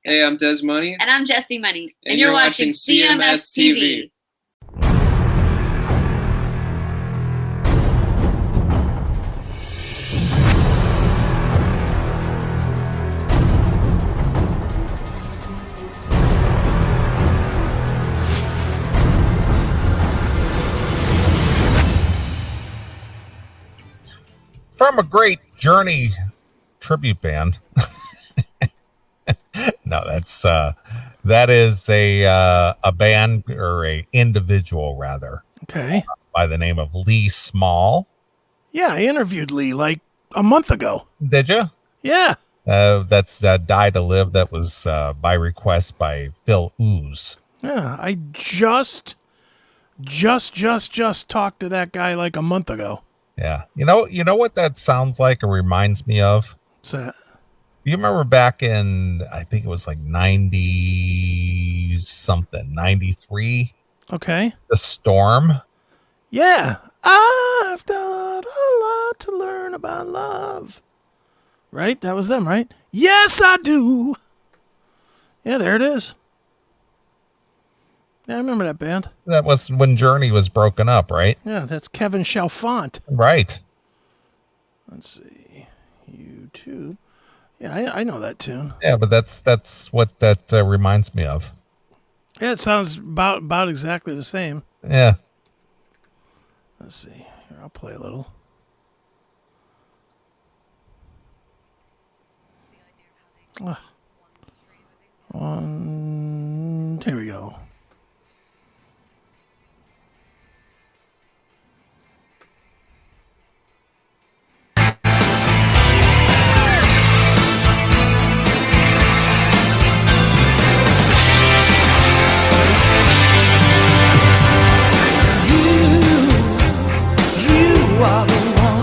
Hey, I'm Des Money. And I'm Jesse Money. And you're watching CMS TV. From a great Journey tribute band. No, that is a band, or a individual rather. Okay. By the name of Lee Small. Yeah, I interviewed Lee like a month ago. Did you? Yeah. That's Die to Live. That was by request by Phil Ooze. Yeah, I just talked to that guy like a month ago. Yeah. You know what that sounds like or reminds me of? What's that? You remember back in, I think it was like 90 something, 93? Okay. The Storm. Yeah. I've got a lot to learn about love. Right? That was them, right? Yes, I do. Yeah, there it is. Yeah, I remember that band. That was when Journey was broken up, right? Yeah, that's Kevin Chalfant. Right. Let's see. YouTube. Yeah, I know that tune. Yeah, but that's what that reminds me of. Yeah, it sounds about exactly the same. Yeah. Let's see. Here, I'll play a little. Here we go. Are the one,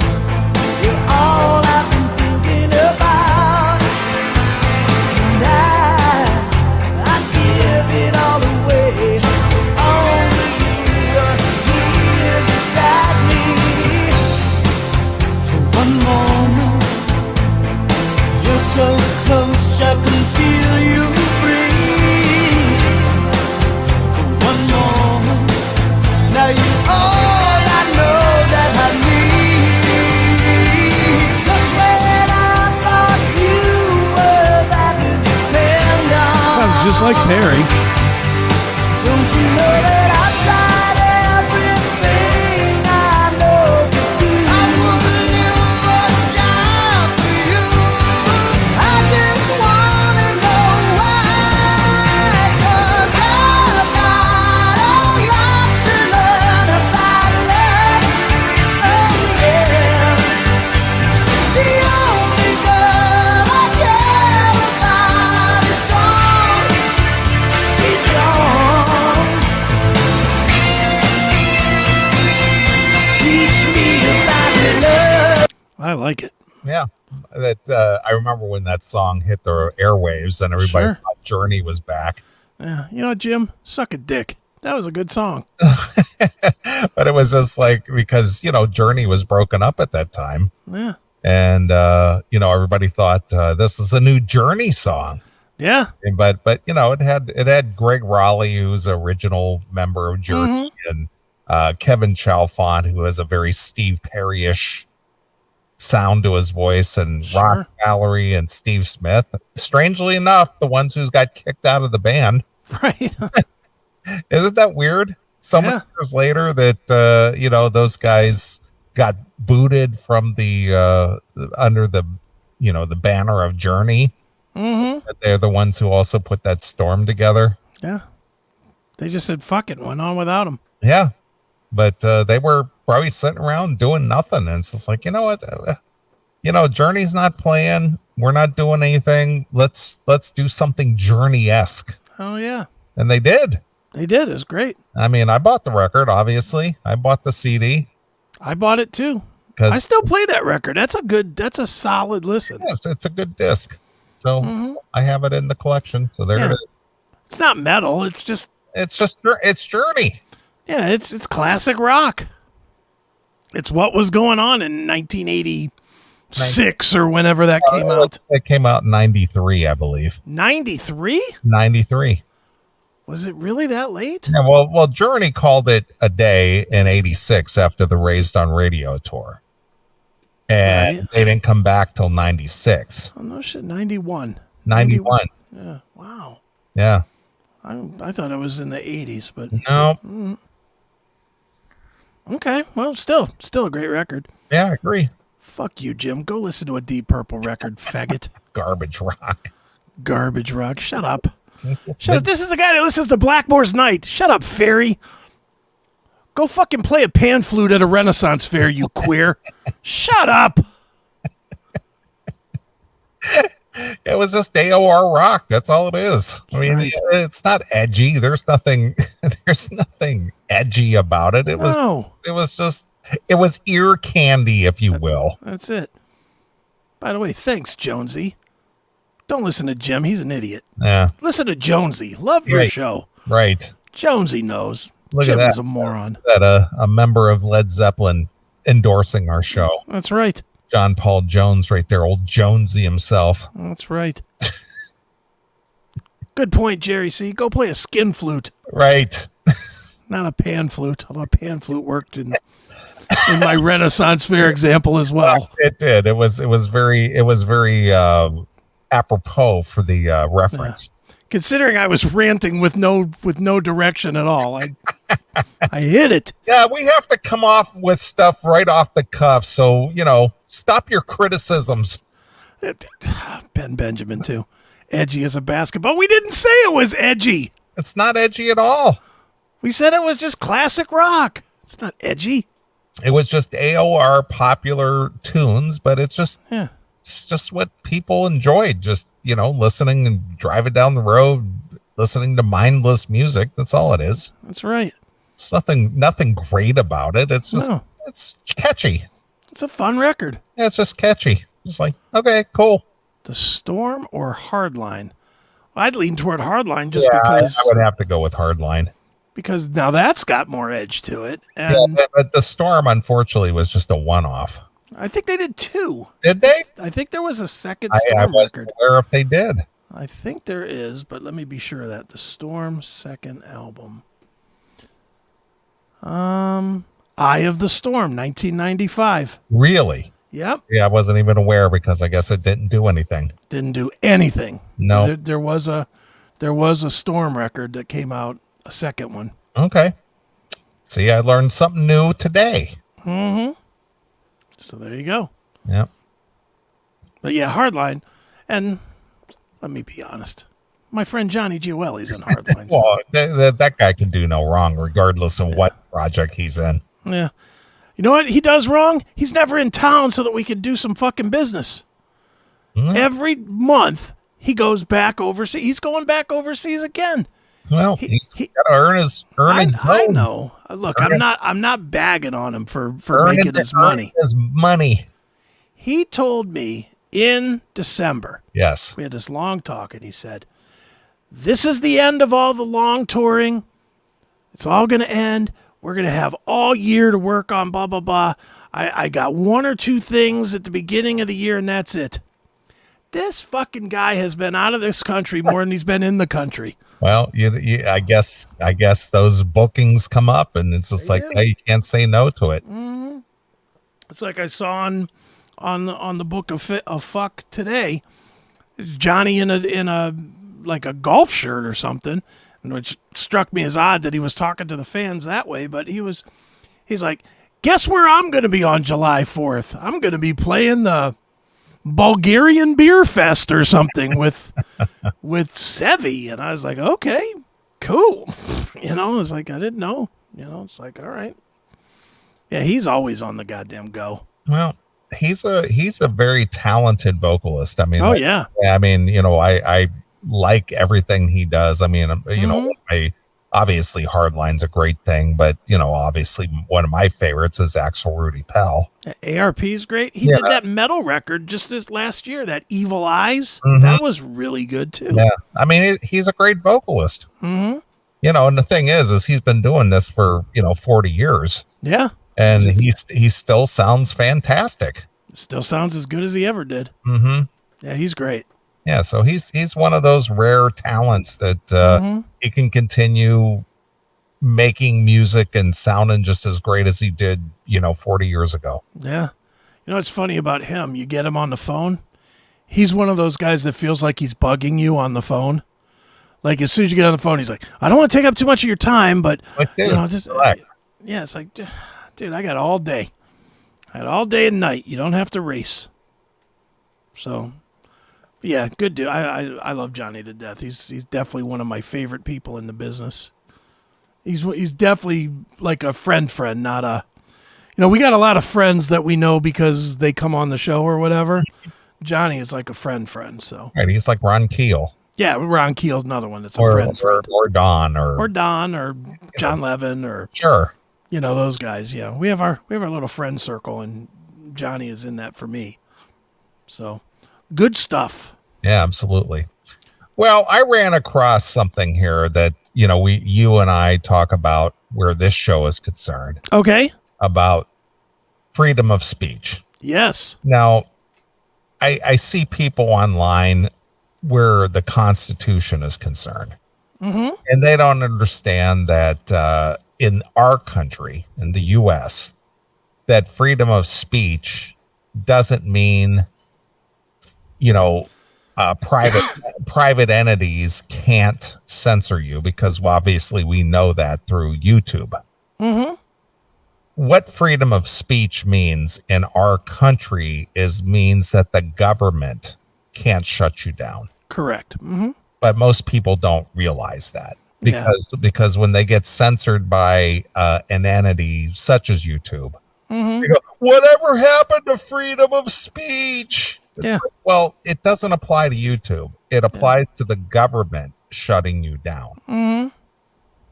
you're all I've been thinking about, and I'd give it all away, only you are here beside me. For one moment, you're so close, I can feel you breathe. For one moment, now you're all I know that I need. Just when I thought you were that to depend on. Sounds just like Perry. Don't you know that I've tried everything I know to do? I wouldn't ever die for you. I just wanna know why, 'cause I've got a lot to learn about love. Oh yeah, the only girl I care about is gone. She's gone. Teach me about love. I like it. Yeah. That I remember when that song hit the airwaves and everybody Sure. thought Journey was back. Yeah. You know, Jim, suck a dick. That was a good song. But it was just like, because, Journey was broken up at that time. Yeah. And, everybody thought this is a new Journey song. Yeah. But it had Greg Raleigh, who's an original member of Journey, and Kevin Chalfant, who has a very Steve Perry-ish sound to his voice, and Sure. Rock Gallery and Steve Smith. Strangely enough, the ones who got kicked out of the band. Right. Isn't that weird? So many years later that those guys got booted from the under the the banner of Journey. Mm-hmm. But they're the ones who also put that Storm together. Yeah. They just said fuck it and went on without him. Yeah. But they were probably sitting around doing nothing. And it's just like, you know what? Journey's not playing. We're not doing anything. Let's do something Journey-esque. Oh, yeah. And they did. They did. It was great. I mean, I bought the record, obviously. I bought the CD. I bought it too. I still play that record. That's a solid listen. Yes, it's a good disc. So I have it in the collection. So there it is. It's not metal. It's Journey. Yeah, it's classic rock. It's what was going on in 1980, 6 or whenever that came out. It came out in 93, I believe. 93? 93. Was it really that late? Yeah, well, Journey called it a day in 86 after the Raised on Radio tour. And Right. they didn't come back till 96. Oh, no shit. 91. 91. Yeah. Wow. Yeah. I thought it was in the 80s, but No. okay. Well, still a great record. Yeah, I agree. Fuck you, Jim. Go listen to a Deep Purple record, faggot. Garbage rock. Garbage rock. Shut up. Shut up. This is the guy that listens to Blackmore's Night. Shut up, fairy. Go fucking play a pan flute at a Renaissance fair, you queer. Shut up. It was just AOR rock. That's all it is. I mean, Right. it's not edgy. There's nothing edgy about it. It was No, it was ear candy, if you will. that's it. By the way, thanks, Jonesy. Don't listen to Jim. He's an idiot. Yeah. Listen to Jonesy. Love your Right. show. Right. Jonesy knows. Look Jim at that. is a moron. That a member of Led Zeppelin endorsing our show. That's right. John Paul Jones right there, old Jonesy himself. That's right. Good point, Jerry C. Go play a skin flute, Right. not a pan flute. Although a pan flute worked in my Renaissance fair example as well. It did. It was very apropos for the reference. Considering I was ranting with no direction at all, I hit it. Yeah, we have to come off with stuff right off the cuff. So, stop your criticisms. Ben Benjamin too, edgy as a basketball. We didn't say it was edgy. It's not edgy at all. We said it was just classic rock. It's not edgy. It was just AOR popular tunes, but it's just what people enjoyed. Just, listening and driving down the road, listening to mindless music. That's all it is. That's right. It's nothing great about it. It's just, No. it's catchy. It's a fun record. Yeah, it's just catchy. It's like, okay, cool. The Storm or Hardline? I'd lean toward Hardline just Yeah, I because would have to go with Hardline. because now that's got more edge to it. Yeah, And but the Storm, unfortunately, was just a one-off. I think they did 2. Did they? I think there was a second I Storm wasn't record. aware if they did. I think there is, but let me be sure of that. The Storm second album. Eye of the Storm, 1995. Really? Yep. Yeah, I wasn't even aware because I guess it didn't do anything. Didn't do anything. No. There was a Storm record that came out, a second one. Okay. See, I learned something new today. So there you go. Yeah. But yeah, Hardline. And let me be honest. My friend Johnny Gioeli's in Hardline. Well, that guy can do no wrong, regardless of what project he's in. Yeah. You know what he does wrong? He's never in town so that we can do some fucking business. Every month he goes back overseas. He's going back overseas again. Well, he's got to earn his I bones. know. Look, I'm not bagging on him for Earning making his money. His money. He told me in December. Yes. We had this long talk, and he said, "This is the end of all the long touring. It's all going to end. We're going to have all year to work on blah, blah, blah. I got 1 or 2 things at the beginning of the year, and that's it." This fucking guy has been out of this country more than he's been in the country. Well, I guess those bookings come up, and it's just like, hey, you can't say no to it. It's like I saw on the book of fuck today. It's Johnny in a like a golf shirt or something, which struck me as odd that he was talking to the fans that way. But he's like, guess where I'm going to be on July 4th? I'm going to be playing the Bulgarian Beer Fest or something with Sevi. And I was like, okay, cool. It's like, I didn't know. It's like, all right. Yeah, he's always on the goddamn go. Well, he's a very talented vocalist. I mean, Oh, yeah. I mean, I like everything he does. I mean, obviously Hardline's a great thing, but obviously one of my favorites is Axel Rudy Pell. ARP's great. He did that metal record just this last year, that Evil Eyes. That was really good too. Yeah. I mean, he's a great vocalist. And the thing is he's been doing this for, 40 years. Yeah. And he still sounds fantastic. Still sounds as good as he ever did. Mm-hmm. Yeah, he's great. Yeah, so he's one of those rare talents that he can continue making music and sounding just as great as he did, 40 years ago. Yeah. You know what's funny about him? You get him on the phone. He's one of those guys that feels like he's bugging you on the phone. Like as soon as you get on the phone, he's like, I don't want to take up too much of your time, but Like, dude, just relax. yeah, it's like, dude, I got all day. I had all day and night. You don't have to race. So, yeah, good dude. I love Johnny to death. He's definitely one of my favorite people in the business. He's definitely like a friend, not a. We got a lot of friends that we know because they come on the show or whatever. Johnny is like a friend. So Right, he's like Ron Keel. yeah, Ron Keel's another one that's a friend. Or Don Or Don or John Levin or sure. those guys. Yeah, we have our little friend circle, and Johnny is in that for me. So good stuff. Yeah, absolutely. Well, I ran across something here that you and I talk about where this show is concerned, Okay. about freedom of speech. Yes. Now, I see people online where the Constitution is concerned, and they don't understand that in our country, in the U.S., that freedom of speech doesn't mean, private entities can't censor you, because obviously we know that through YouTube. What freedom of speech means in our country means that the government can't shut you down. Correct. But most people don't realize that Yeah. because when they get censored by an entity such as YouTube, they go, whatever happened to freedom of speech? It's Yeah. like, well, it doesn't apply to YouTube. It applies to the government shutting you down.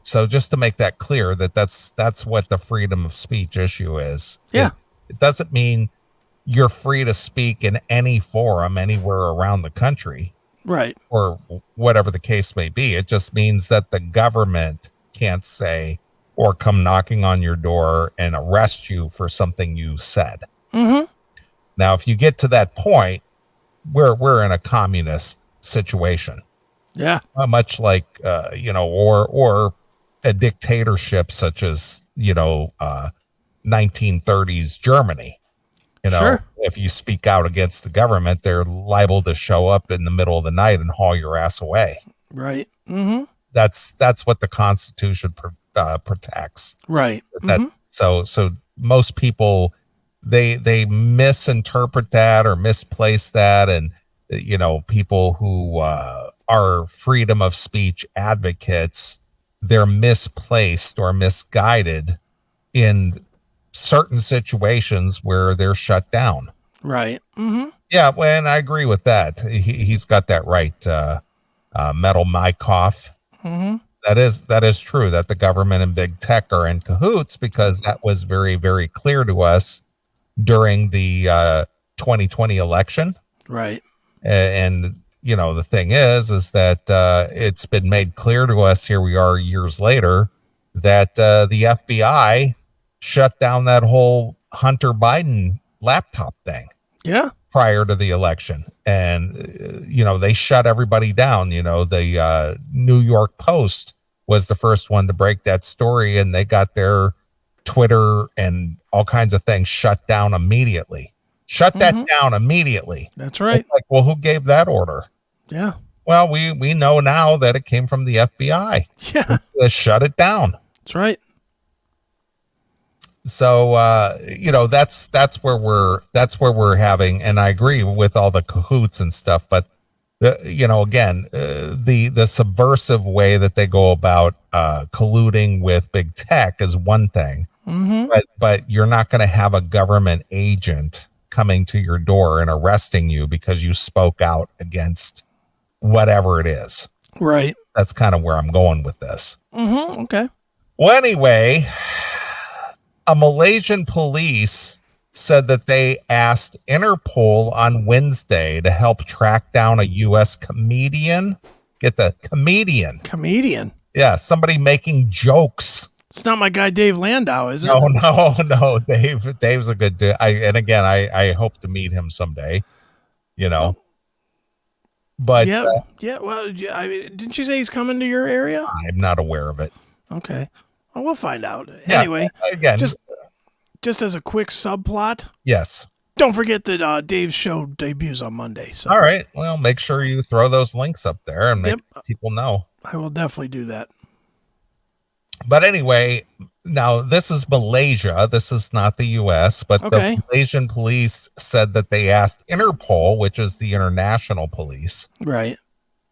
So just to make that clear, that's what the freedom of speech issue is. Yeah. It doesn't mean you're free to speak in any forum anywhere around the country, Right. or whatever the case may be. It just means that the government can't say or come knocking on your door and arrest you for something you said. Now, if you get to that point, we're in a communist situation, Yeah. much like or a dictatorship such as 1930s Germany. Sure. If you speak out against the government, they're liable to show up in the middle of the night and haul your ass away. Right. That's what the Constitution protects. Right. So most people they misinterpret that or misplace that, and people who are freedom of speech advocates, they're misplaced or misguided in certain situations where they're shut down. Right. Yeah, well, and I agree with that. He's got that right. Metal Mykoff. That is true that the government and big tech are in cahoots, because that was very, very clear to us during the 2020 election. Right. And the thing is that it's been made clear to us, here we are years later, that the FBI shut down that whole Hunter Biden laptop thing Yeah. prior to the election. And, they shut everybody down. The New York Post was the first one to break that story, and they got their Twitter and all kinds of things shut down immediately. Shut that down immediately. That's right. It's like, well, who gave that order? Yeah. Well, we know now that it came from the FBI. Yeah. They shut it down. That's right. So that's where we're having, and I agree with all the cahoots and stuff, but the subversive way that they go about colluding with big tech is one thing, but you're not going to have a government agent coming to your door and arresting you because you spoke out against whatever it is. Right. That's kind of where I'm going with this. Okay. Well, anyway, a Malaysian police said that they asked Interpol on Wednesday to help track down a U.S. comedian. Get the comedian. Comedian. Yeah, somebody making jokes It's not my guy Dave Landau, is it? No. Dave's a good dude. I hope to meet him someday. But yeah. Well, didn't you say he's coming to your area? I'm not aware of it. Okay. Well, we'll find out. Yeah, Anyway, again, just as a quick subplot, yes. don't forget that Dave's show debuts on Monday. So. All right. Well, make sure you throw those links up there and make people know. I will definitely do that. But anyway, now this is Malaysia. This is not the U.S., but the Malaysian police said that they asked Interpol, which is the international police, right,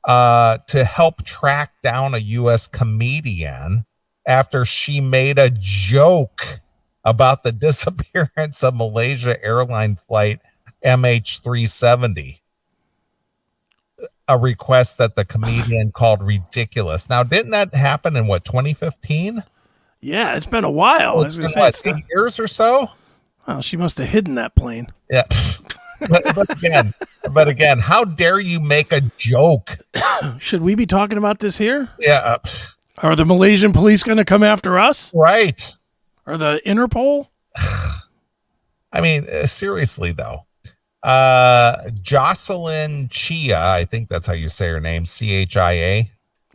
to help track down a U.S. comedian after she made a joke about the disappearance of Malaysia airline flight MH370. A request that the comedian called ridiculous. Now, didn't that happen in 2015? Yeah, it's been a while. It's been, 8 years or so? Well, she must have hidden that plane. Yeah. but again, how dare you make a joke? Should we be talking about this here? Yeah. Are the Malaysian police going to come after us? Right. Or the Interpol? I mean, seriously, though. Jocelyn Chia, I think that's how you say her name, Chia.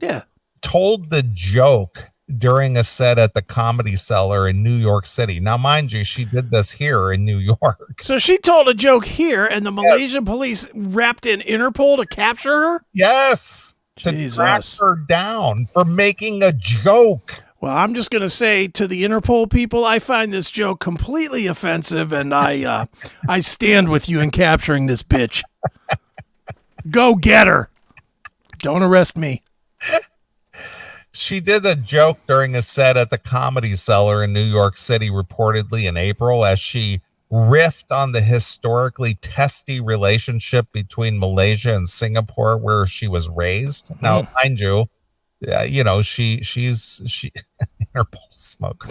Yeah. Told the joke during a set at the Comedy Cellar in New York City. Now, mind you, she did this here in New York. So she told a joke here, and the Malaysian police wrapped in Interpol to capture her? Yes. Jesus. To track her down for making a joke. Well, I'm just going to say to the Interpol people, I find this joke completely offensive, and I stand with you in capturing this bitch. Go get her. Don't arrest me. She did a joke during a set at the Comedy Cellar in New York City, reportedly in April, as she riffed on the historically testy relationship between Malaysia and Singapore, where she was raised. Now, mind you, she's Interpol smoker.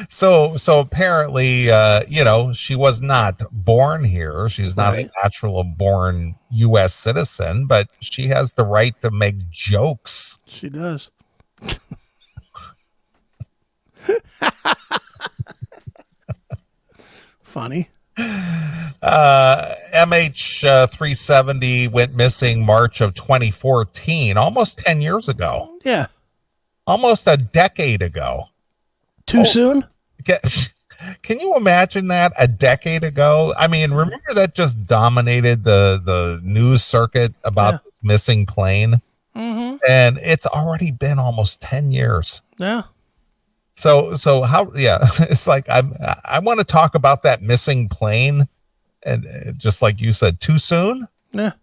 So apparently, she was not born here. She's not a natural born U.S. citizen, but she has the right to make jokes. She does. Funny. MH370 went missing March of 2014, almost 10 years ago. Yeah. Almost a decade ago. Too soon? Can you imagine that a decade ago? I mean, remember that just dominated the news circuit about this missing plane? Mm-hmm. And it's already been almost 10 years. Yeah. So how, it's like, I want to talk about that missing plane. And just like you said, too soon? Yeah.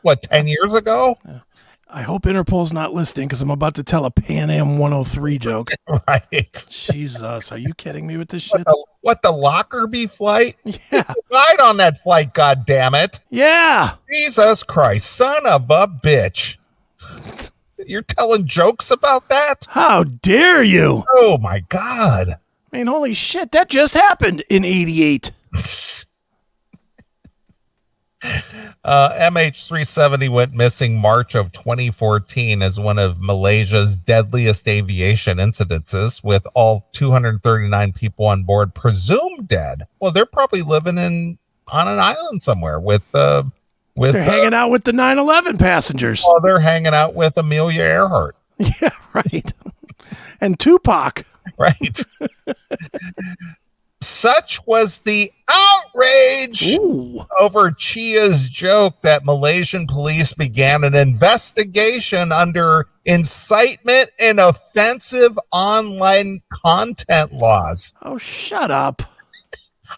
What, 10 years ago? Yeah. I hope Interpol's not listening because I'm about to tell a Pan Am 103 joke. Right. Jesus, are you kidding me with this shit? What, the Lockerbie flight? Yeah. You died on that flight, goddammit. Yeah. Jesus Christ, son of a bitch. You're telling jokes about that? How dare you? Oh, my God. I mean, holy shit, that just happened in 88. MH370 went missing March of 2014 as one of Malaysia's deadliest aviation incidences, with all 239 people on board presumed dead. Well, they're probably living on an island somewhere with they're hanging out with the 9/11 passengers. Well, they're hanging out with Amelia Earhart. Yeah, right. And Tupac. Right. Such was the outrage over Chia's joke that Malaysian police began an investigation under incitement and offensive online content laws. Oh, shut up.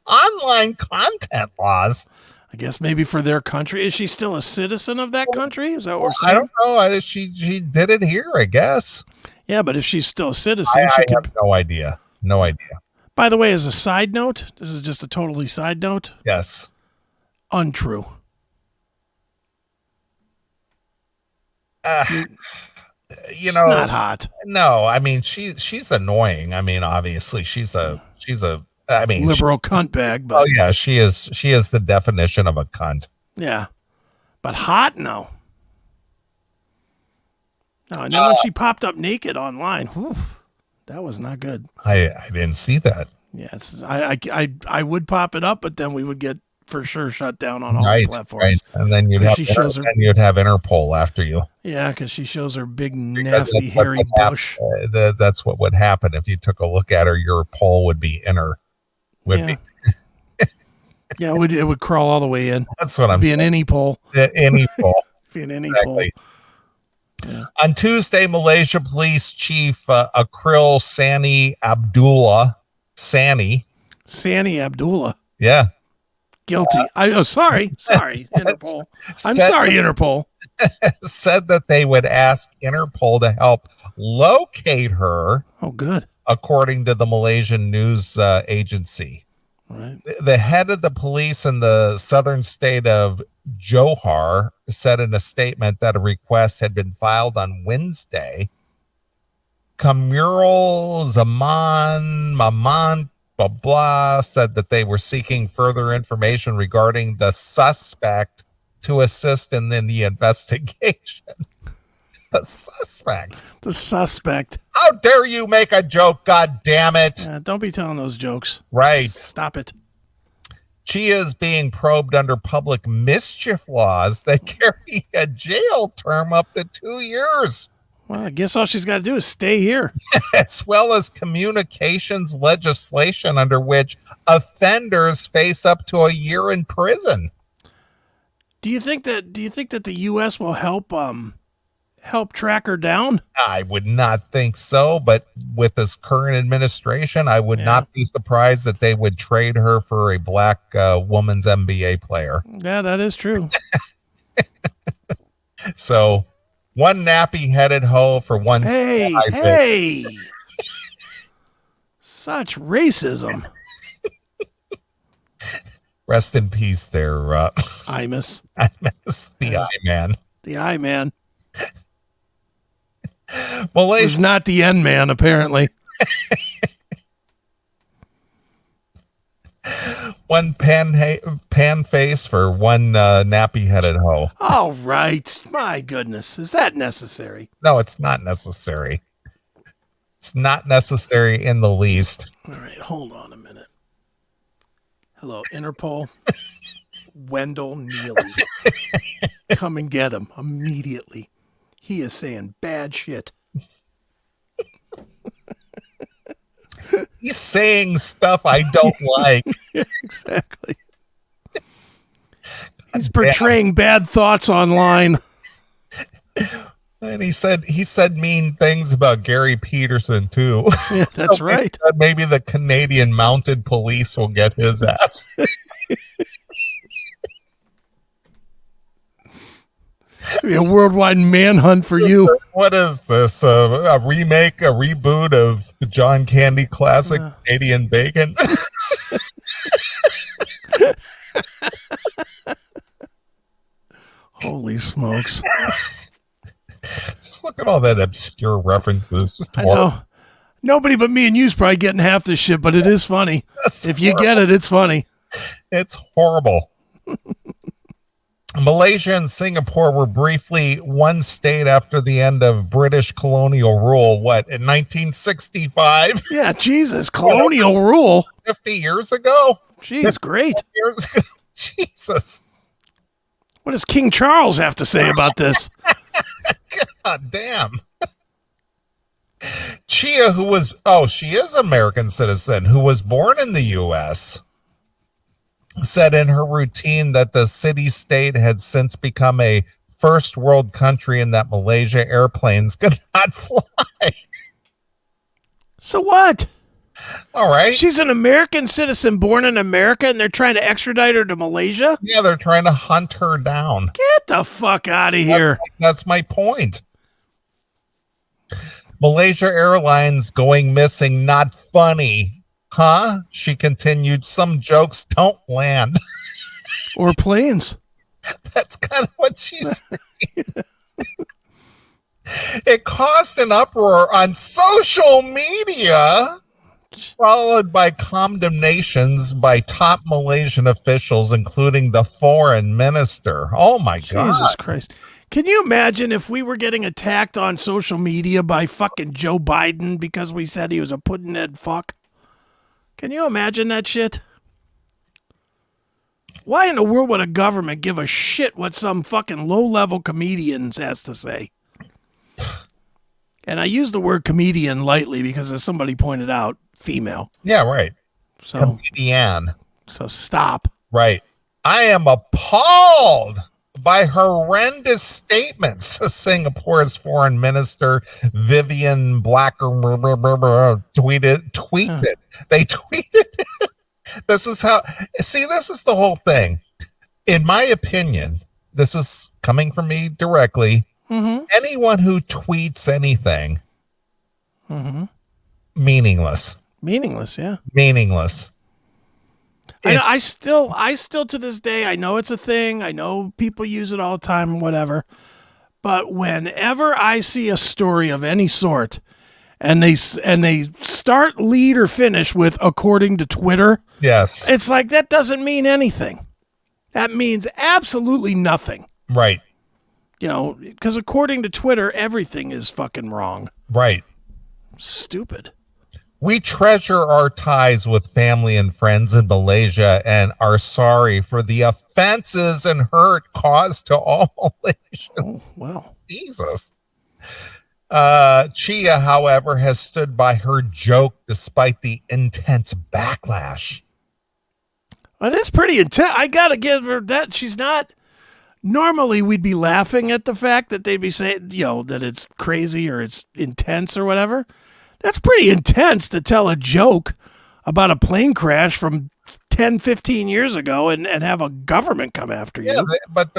Online content laws? I guess maybe for their country. Is she still a citizen of that country? Is that what we're saying? I don't know. She did it here, I guess. Yeah, but if she's still a citizen, I have no idea. No idea. By the way, as a side note, this is just a totally side note. Yes. Untrue. You know, not hot. No, I mean she's annoying. I mean, obviously she's a liberal cunt bag, but oh yeah, she is the definition of a cunt. Yeah. But hot? No. Oh, and then when she popped up naked online, whew, that was not good. I didn't see that. Yes, I would pop it up, but then we would get for sure shut down on all the Right. platforms. And then you'd have Interpol after you. Yeah, because she shows her big, Because nasty, that's what hairy would happen. bush. That's what would happen if you took a look at her. Your pole would be inner. Yeah, it would crawl all the way in. That's what I'm Be saying. an any pole. Any pole. Be an any Exactly. pole. Yeah. On Tuesday, Malaysia Police Chief Akril Sani Abdullah, Sani Abdullah. yeah, Guilty. Sorry, Interpol. I'm said- sorry, Interpol. said that they would ask Interpol to help locate her, Oh, good. according to the Malaysian news agency. Right. The head of the police in the southern state of Johor said in a statement that a request had been filed on Wednesday. Kamurul Zaman Maman blah blah said that they were seeking further information regarding the suspect to assist in the investigation. The suspect. How dare you make a joke? God damn it. Don't be telling those jokes. Right. Stop it. Chia is being probed under public mischief laws that carry a jail term up to 2 years, Well, I guess all she's got to do is stay here. as well as communications legislation under which offenders face up to a year in prison. Do you think that the U.S. will help track her down? I would not think so, but with this current administration, I would not be surprised that they would trade her for a black woman's NBA player. Yeah, that is true. So, one nappy-headed hoe for one. Hey! Such racism. Rest in peace, there, Imus. the eye man. The eye man. Malaysia Was not the end man, apparently. one pan face for one nappy-headed hoe. All right. My goodness. Is that necessary? No, it's not necessary. It's not necessary in the least. All right. Hold on a minute. Hello, Interpol. Wendell Neeley. Come and get him immediately. He is saying bad shit. He's saying stuff I don't like. Exactly. He's portraying bad thoughts online. And he said mean things about Gary Peterson too. Yes, that's right. Maybe the Canadian Mounted Police will get his ass. It's gonna be a worldwide manhunt for you. What is this? A remake, a reboot of the John Candy classic Canadian Bacon? Holy smokes. Just look at all that obscure references. Just I horrible. know. Nobody but me and you's probably getting half this shit, but it is funny. That's If you get it, it's funny. It's horrible. Malaysia and Singapore were briefly one state after the end of British colonial rule. What, in 1965? Yeah, Jesus. Colonial rule. 50 years ago? Jeez, great. Years ago? Jesus. What does King Charles have to say about this? God damn. Chia, she is an American citizen who was born in the U.S., said in her routine that the city-state had since become a first world country and that Malaysia airplanes could not fly. So what? All right. She's an American citizen born in America and they're trying to extradite her to Malaysia? Yeah, they're trying to hunt her down. Get the fuck out of here. That's my point. Malaysia Airlines going missing, not funny. Huh? She continued, some jokes don't land. Or planes. That's kind of what she said. It caused an uproar on social media, followed by condemnations by top Malaysian officials, including the foreign minister. Oh my God. Jesus Christ. Can you imagine if we were getting attacked on social media by fucking Joe Biden because we said he was a puddin' fuck? Can you imagine that shit? Why in the world would a government give a shit what some fucking low-level comedian has to say? And I use the word comedian lightly because, as somebody pointed out, female. Yeah, right. So, Comedienne. so stop. Right. I am appalled by horrendous statements, Singapore's foreign minister Vivian Blacker tweeted. They tweeted. This is the whole thing. In my opinion, this is coming from me directly. Mm-hmm. Anyone who tweets anything, meaningless. Meaningless, yeah. Meaningless. I still to this day, I know it's a thing. I know people use it all the time, whatever. But whenever I see a story of any sort, and they start, lead, or finish with "according to Twitter," Yes. it's like that doesn't mean anything. That means absolutely nothing. Right. You know, because according to Twitter, everything is fucking wrong. Right. Stupid. We treasure our ties with family and friends in Malaysia and are sorry for the offenses and hurt caused to all Malaysians. Oh, wow. Jesus. Chia, however, has stood by her joke despite the intense backlash. It is pretty intense. I got to give her that. She's not... Normally, we'd be laughing at the fact that they'd be saying, you know, that it's crazy or it's intense or whatever. That's pretty intense to tell a joke about a plane crash from 10, 15 years ago and have a government come after you. Yeah, but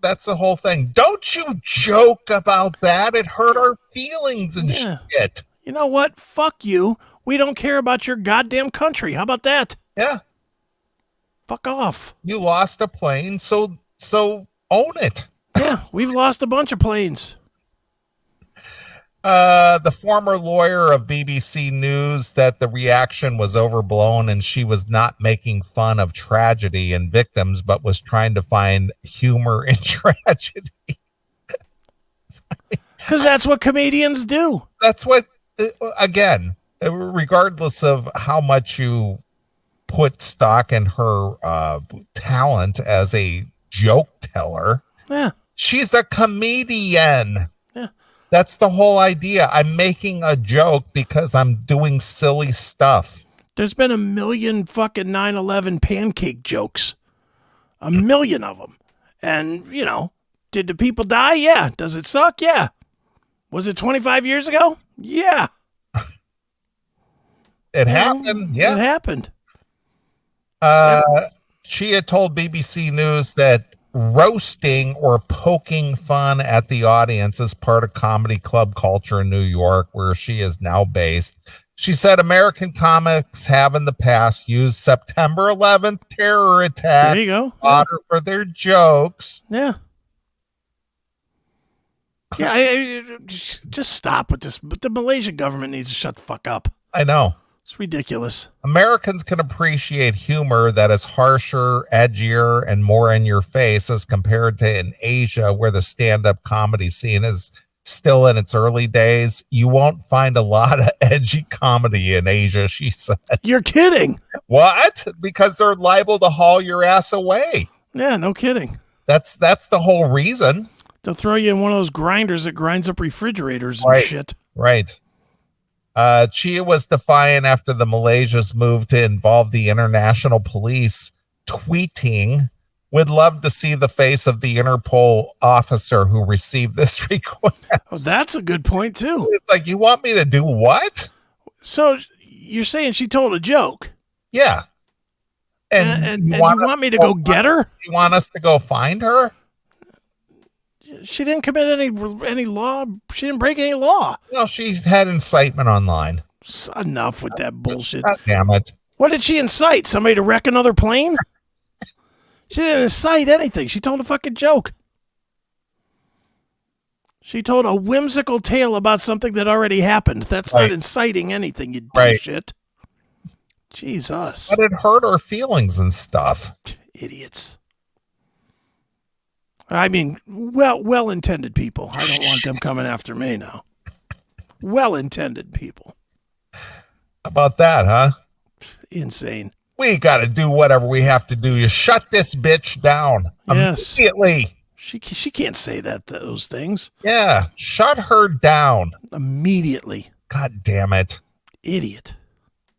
that's the whole thing. Don't you joke about that. It hurt our feelings and shit. You know what? Fuck you. We don't care about your goddamn country. How about that? Yeah. Fuck off. You lost a plane, so own it. Yeah, we've lost a bunch of planes. The former lawyer of BBC News that the reaction was overblown and she was not making fun of tragedy and victims, but was trying to find humor in tragedy. Because that's what comedians do. That's what, again, regardless of how much you put stock in her talent as a joke teller, Yeah. she's a comedian. Yeah. That's the whole idea. I'm making a joke because I'm doing silly stuff. There's been a million fucking 9/11 pancake jokes. A million of them. And, you know, did the people die? Yeah. Does it suck? Yeah. Was it 25 years ago? Yeah. It happened. Yeah. It happened. She had told BBC News that roasting or poking fun at the audience is part of comedy club culture in New York, where she is now based. She said American comics have in the past used September 11th terror attack There you go. fodder for their jokes. Yeah. Yeah, I just stop with this. But the Malaysian government needs to shut the fuck up. I know. It's ridiculous. Americans can appreciate humor that is harsher, edgier, and more in your face as compared to in Asia, where the stand-up comedy scene is still in its early days. You won't find a lot of edgy comedy in Asia, she said. You're kidding. What? Because they're liable to haul your ass away. Yeah, no kidding. That's the whole reason. They'll throw you in one of those grinders that grinds up refrigerators and Right. shit. Right. Chia was defiant after the Malaysia's move to involve the international police, tweeting, "Would love to see the face of the Interpol officer who received this request." Oh, that's a good point, too. It's like, you want me to do what? So you're saying she told a joke, Yeah. and you want me to go get her? You want us to go find her? She didn't commit any law. She didn't break any law. Well, she had incitement online. Enough with that bullshit. God damn it. What did she incite? Somebody to wreck another plane? She didn't incite anything. She told a fucking joke. She told a whimsical tale about something that already happened. That's not inciting anything, you dipshit. Jesus. But it hurt our feelings and stuff. Idiots. I mean, well-intended people. I don't want them coming after me now. Well-intended people. How about that, huh? Insane. We got to do whatever we have to do. You shut this bitch down Yes. immediately. She can't say those things. Yeah, shut her down. Immediately. God damn it. Idiot.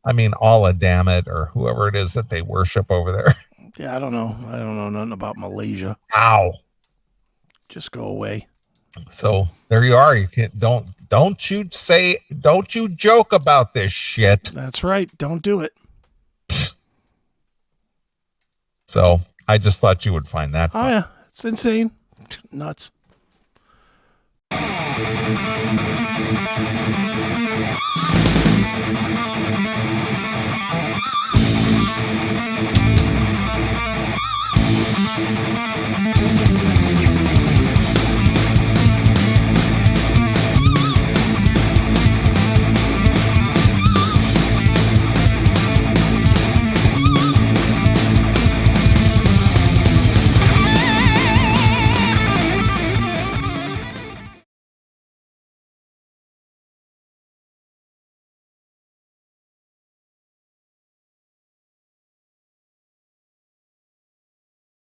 I mean, Allah damn it, or whoever it is that they worship over there. Yeah, I don't know. I don't know nothing about Malaysia. Ow. Just go away. So there you are. You can't don't you joke about this shit. That's right. Don't do it. So I just thought you would find that Oh fun. yeah, it's insane. Nuts.